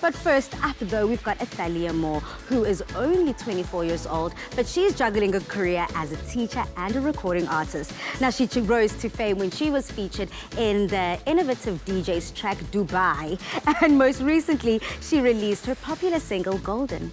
But first up though, we've got Athalia More, who is only 24 years old, but she's juggling a career as a teacher and a recording artist. Now she rose to fame when she was featured in the innovative DJ's track Dubai, and most recently she released her popular single Golden.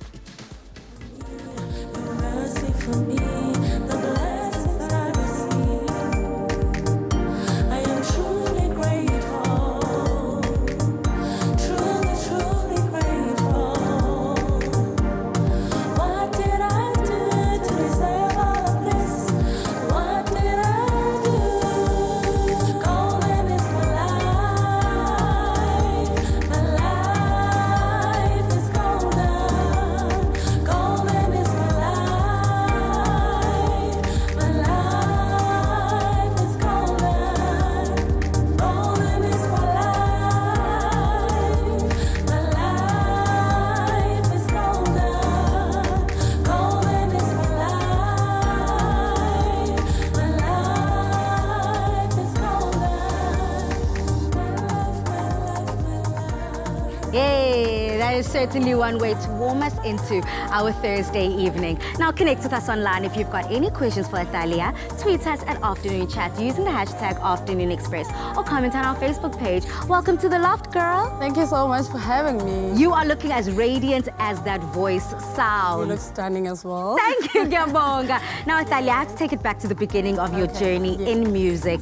Yay, that is certainly one way to warm us into our Thursday evening. Now connect with us online if you've got any questions for Athalia. Tweet us at Afternoon Chat using the hashtag Afternoon Express or comment on our Facebook page. Welcome to the Loft, girl. Thank you so much for having me. You are looking as radiant as that voice sounds. You look stunning as well. Thank you, Gabonga. Now, Athalia, I have to take it back to the beginning of your journey in music.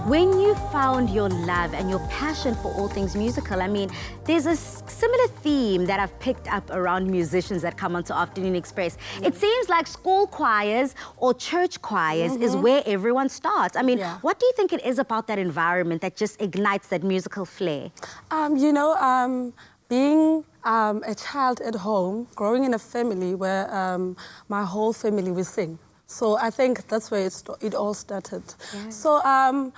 When you found your love and your passion for all things musical, I mean, there's a similar theme that I've picked up around musicians that come onto Afternoon Express. It seems like school choirs or church choirs is where everyone starts. I mean, what do you think it is about that environment that just ignites that musical flair? Being a child at home, growing in a family where my whole family will sing. So I think that's where it all started. Yeah. So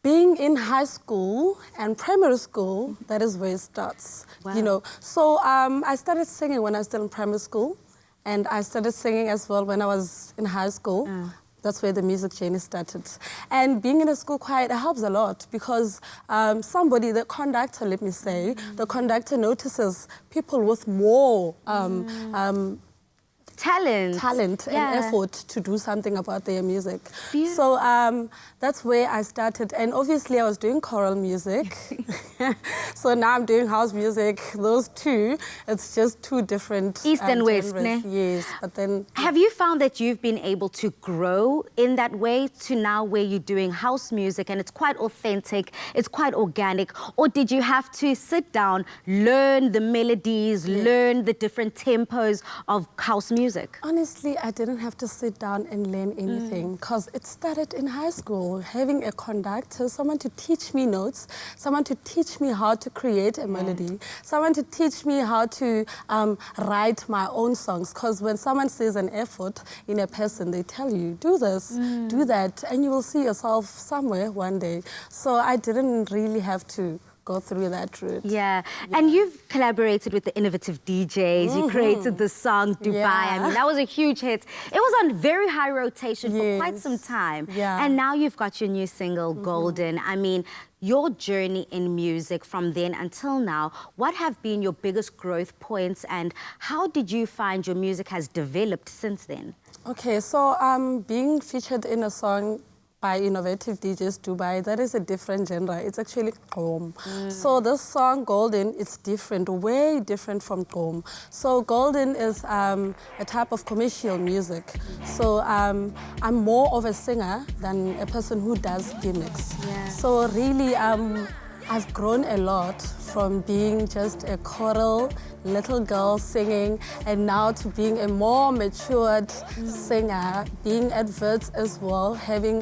being in high school and primary school, that is where it starts. Wow. You know. So I started singing when I was still in primary school, and I started singing as well when I was in high school. That's where the music journey started. And being in a school choir, it helps a lot because the conductor, let me say, the conductor notices people with more talent and effort to do something about their music. So that's where I started. And obviously I was doing choral music. So now I'm doing house music. Those two, it's just two different East and West, ne? Yes, but then... Have you found that you've been able to grow in that way to now where you're doing house music and it's quite authentic, it's quite organic, or did you have to sit down, learn the melodies, learn the different tempos of house music? Honestly, I didn't have to sit down and learn anything because it started in high school, having a conductor, someone to teach me notes, someone to teach me how to create a melody, someone to teach me how to write my own songs, because when someone sees an effort in a person, they tell you, do this, do that, and you will see yourself somewhere one day. So I didn't really have to go through that route. Yeah, and you've collaborated with the innovative DJs. You created the song Dubai. I mean, that was a huge hit. It was on very high rotation for quite some time. And now you've got your new single, Golden. I mean, your journey in music from then until now, what have been your biggest growth points and how did you find your music has developed since then? Okay, so being featured in a song by innovative DJs Dubai, that is a different genre. It's actually Gqom. So this song, Golden, it's different, way different from Gqom. So Golden is a type of commercial music. So I'm more of a singer than a person who does gimmicks. So really, I've grown a lot from being just a choral little girl singing and now to being a more matured singer, being adverts as well, having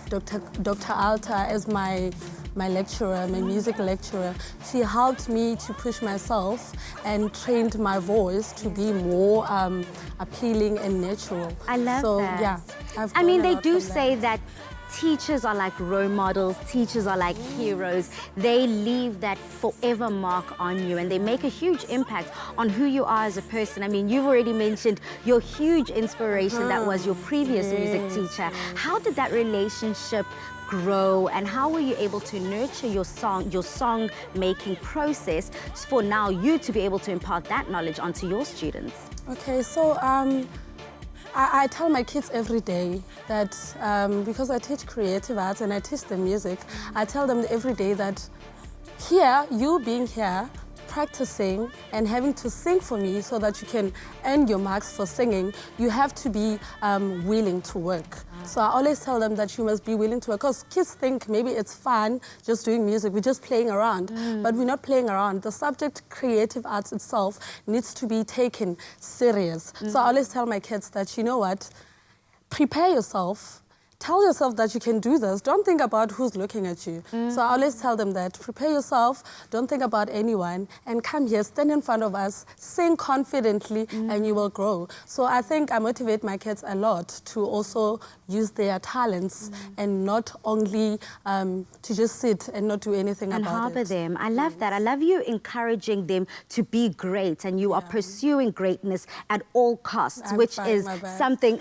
Dr. Alta as my lecturer, my music lecturer. She helped me to push myself and trained my voice to be more appealing and natural. I love that. Yeah, I mean, they do say that teachers are like role models, teachers are like heroes. They leave that forever mark on you and they make a huge impact on who you are as a person. I mean, you've already mentioned your huge inspiration that was your previous music teacher. How did that relationship grow and how were you able to nurture your song making process for now you to be able to impart that knowledge onto your students? Okay, so I tell my kids every day that because I teach creative arts and I teach them music, I tell them every day that here, you being here, practicing and having to sing for me so that you can earn your marks for singing, you have to be willing to work. So I always tell them that you must be willing to work because kids think maybe it's fun just doing music, we're just playing around, but we're not playing around. The subject creative arts itself needs to be taken serious. So I always tell my kids that, you know what, prepare yourself. Tell yourself that you can do this. Don't think about who's looking at you. So I always tell them that, prepare yourself, don't think about anyone, and come here, stand in front of us, sing confidently, and you will grow. So I think I motivate my kids a lot to also use their talents and not only to just sit and not do anything about it. And harbor them. I love that. I love you encouraging them to be great and you are pursuing greatness at all costs, which is something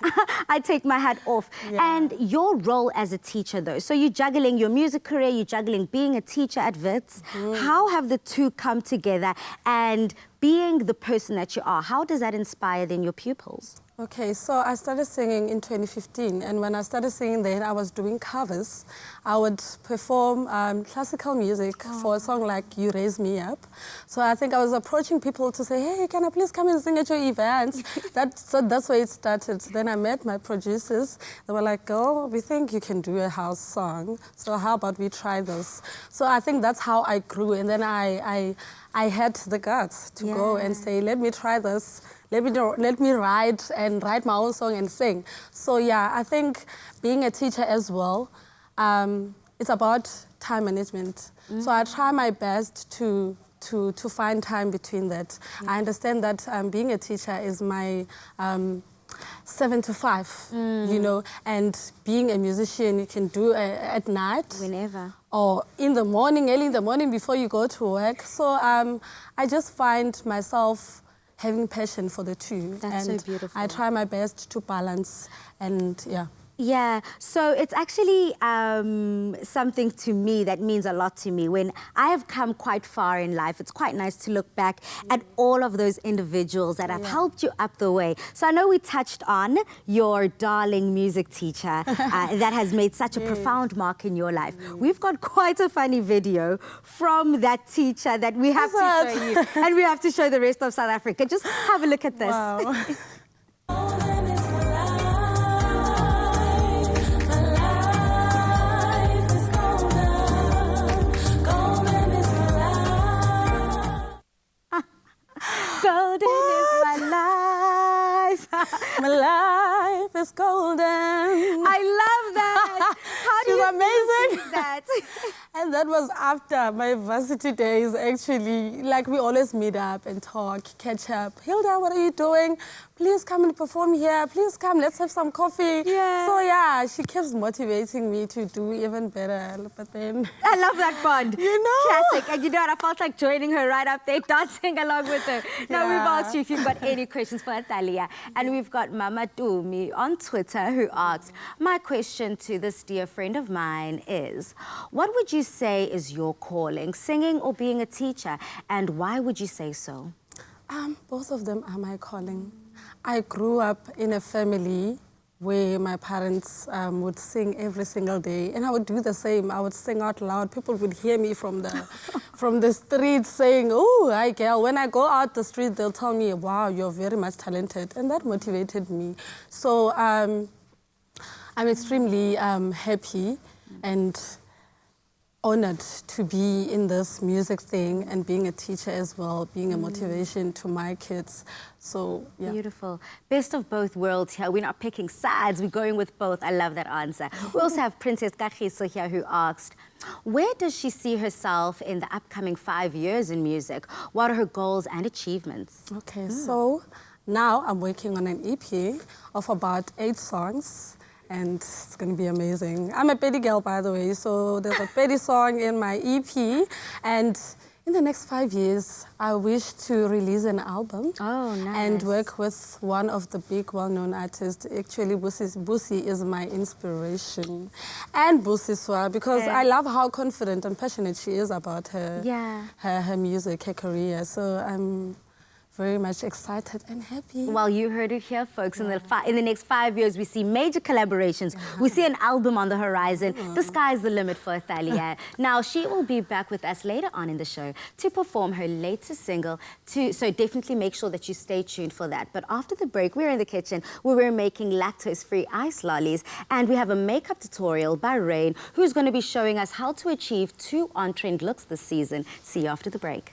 I take my hat off. And your role as a teacher though, so you're juggling your music career, you're juggling being a teacher at Wits. How have the two come together and being the person that you are, how does that inspire then your pupils? Okay, so I started singing in 2015, and when I started singing then, I was doing covers. I would perform classical music for a song like You Raise Me Up. So I think I was approaching people to say, hey, can I please come and sing at your events? So that's where it started. Then I met my producers. They were like, girl, we think you can do a house song, so how about we try this? So I think that's how I grew, and then I had the guts to go and say, let me try this. Let me write my own song and sing. So yeah, I think being a teacher as well, it's about time management. So I try my best to find time between that. I understand that being a teacher is my 7 to 5, you know, and being a musician you can do at night. Whenever. Or in the morning, early in the morning before you go to work. So I just find myself having passion for the two. That's and so beautiful. I try my best to balance and Yeah, so it's actually something to me that means a lot to me. When I have come quite far in life, it's quite nice to look back at all of those individuals that have helped you up the way. So I know we touched on your darling music teacher that has made such a profound mark in your life. We've got quite a funny video from that teacher that we have to show you. And we have to show the rest of South Africa. Just have a look at this. wow. Golden is my life. My life is golden. I love that. How do She's you amazing. sing that? And that was after my varsity days, actually. Like, we always meet up and talk, catch up. Hilda, what are you doing? Please come and perform here. Please come, let's have some coffee. Yeah. So, yeah, she keeps motivating me to do even better. But then... I love that bond. You know? Classic. And you know what? I felt like joining her right up there, dancing along with her. Now, we've asked you if you've got any questions for Athalia. And we've got Mama Tumi on Twitter who asks, my question to this dear friend of mine is, what would you say is your calling, singing or being a teacher? And why would you say so? Both of them are my calling. I grew up in a family where my parents would sing every single day, and I would do the same. I would sing out loud. People would hear me from the street saying, "Oh, hi girl." When I go out the street, they'll tell me, "Wow, you're very much talented," and that motivated me. So I'm extremely happy and honored to be in this music thing and being a teacher as well, being a motivation to my kids. So, yeah. Beautiful. Best of both worlds here. We're not picking sides, we're going with both. I love that answer. We also have Princess Kagiso here who asked, where does she see herself in the upcoming 5 years in music? What are her goals and achievements? Okay, so now I'm working on an EP of about 8 songs. and it's going to be amazing. I'm a Petty girl, by the way, so there's a Petty song in my EP, and in the next 5 years, I wish to release an album. Oh, nice. And work with one of the big, well-known artists. Actually, Busi is my inspiration. And Busi Swa, because I love how confident and passionate she is about her, her music, her career. So I'm very much excited and happy. Well, you heard it here, folks. In the next 5 years, we see major collaborations. We see an album on the horizon. The sky's the limit for Athalia. Now, she will be back with us later on in the show to perform her latest single. So definitely make sure that you stay tuned for that. But after the break, we're in the kitchen where we're making lactose-free ice lollies. And we have a makeup tutorial by Rain, who's going to be showing us how to achieve 2 on-trend looks this season. See you after the break.